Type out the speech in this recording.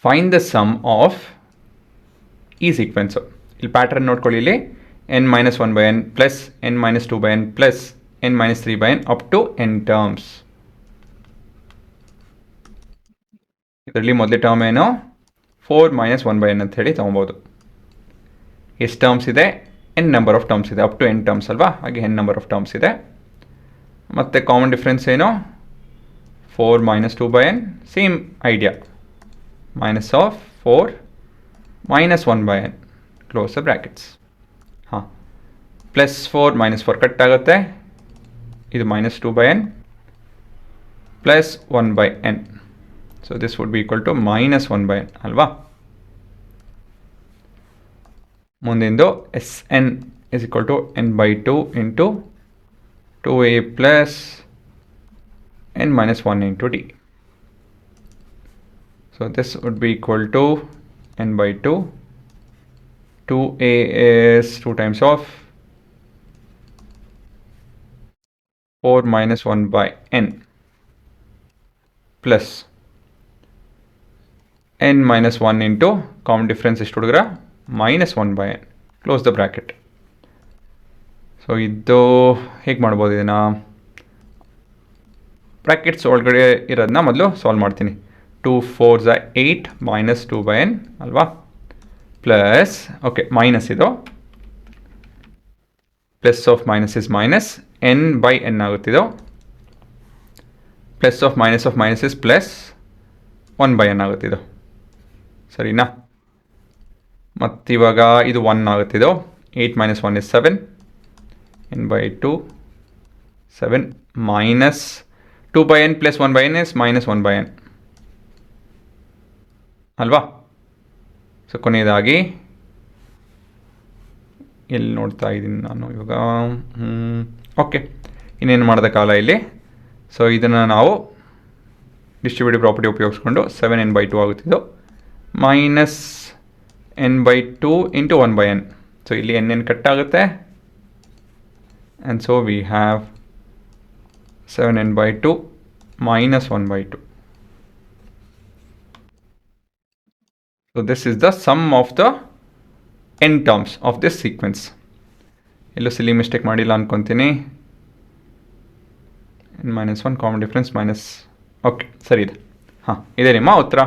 Find the sum of ಈ sequence. ಇಲ್ಲಿ pattern ನೋಡ್ಕೊಳ್ಳಿ. ಇಲ್ಲಿ n-1/n plus n-2/n plus n-3/n up to n terms. ಇದರಲ್ಲಿ ಮೊದಲೇ ಟರ್ಮ್ ಏನು 4-1/n ಅಂತ ಹೇಳಿ ತೊಗೊಬೋದು. ಎಷ್ಟು ಟರ್ಮ್ಸ್ ಇದೆ? n ನಂಬರ್ ಆಫ್ ಟರ್ಮ್ಸ್ ಇದೆ. ಅಪ್ ಟು n ಟರ್ಮ್ಸ್ ಅಲ್ವಾ, ಹಾಗೆ n ನಂಬರ್ ಆಫ್ ಟರ್ಮ್ಸ್ ಇದೆ. ಮತ್ತು ಕಾಮನ್ ಡಿಫ್ರೆನ್ಸ್ ಏನು? 4-2/n, same idea, minus of 4-1/n, close the brackets. ಹಾಂ, ಪ್ಲಸ್ 4 ಕಟ್ ಆಗುತ್ತೆ. ಇದು -2/n plus 1/n. So this would be equal to -1/n ಅಲ್ವಾ. ಮುಂದಿಂದು Sn is equal to n/2 into 2a plus n-1 into d. So this would be equal to n/2. 2a is 2 times of 4-1/n plus n-1 into common difference ಎಷ್ಟು ಹುಡುಗ್ರ? -1/n, close the bracket. So ಇದು ಹೇಗೆ ಮಾಡ್ಬೋದು? ಇದನ್ನು brackets ಒಳಗಡೆ ಇರೋದನ್ನ ಮೊದಲು solve ಮಾಡ್ತೀನಿ. 2 4s 8 -2/n ಅಲ್ವಾ, ಪ್ಲಸ್ ಓಕೆ ಮೈನಸ್, ಇದು plus of minus is minus, n/n ಆಗುತ್ತಿದ್ದು, plus of minus is plus 1/n ಆಗುತ್ತಿದ್ದು, ಸರಿನಾ? ಮತ್ತಿವಾಗ ಇದು 1 ಆಗುತ್ತಿದ್ದು, 8 - 1 is 7, n/2 7 minus 2/n plus 1/n is -1/n ಅಲ್ವಾ. ಸೊ ಕೊನೆಯದಾಗಿ ಎಲ್ಲಿ ನೋಡ್ತಾ ಇದ್ದೀನಿ ನಾನು ಇವಾಗ? ಓಕೆ, ಇನ್ನೇನು ಮಾಡಿದ ಕಾಲ ಇಲ್ಲಿ. ಸೊ ಇದನ್ನು ನಾವು ಡಿಸ್ಟ್ರಿಬ್ಯೂಟಿವ್ ಪ್ರಾಪರ್ಟಿ ಉಪಯೋಗಿಸ್ಕೊಂಡು 7n/2 ಆಗುತ್ತಿದ್ದು, minus n/2 into 1/n. So ಇಲ್ಲಿ n ಕಟ್ ಆಗುತ್ತೆ. And so we have 7n/2 minus 1/2. So this is the sum of the n terms of this sequence. ಎಲ್ಲೂ ಸಿಲಿ ಮಿಸ್ಟೇಕ್ ಮಾಡಿಲ್ಲ ಅನ್ಕೊತೀನಿ. n-1 common difference minus, okay ಸರಿ ಇದೆ. ಹಾಂ, ಇದೆ ನಿಮ್ಮ ಉತ್ತರ.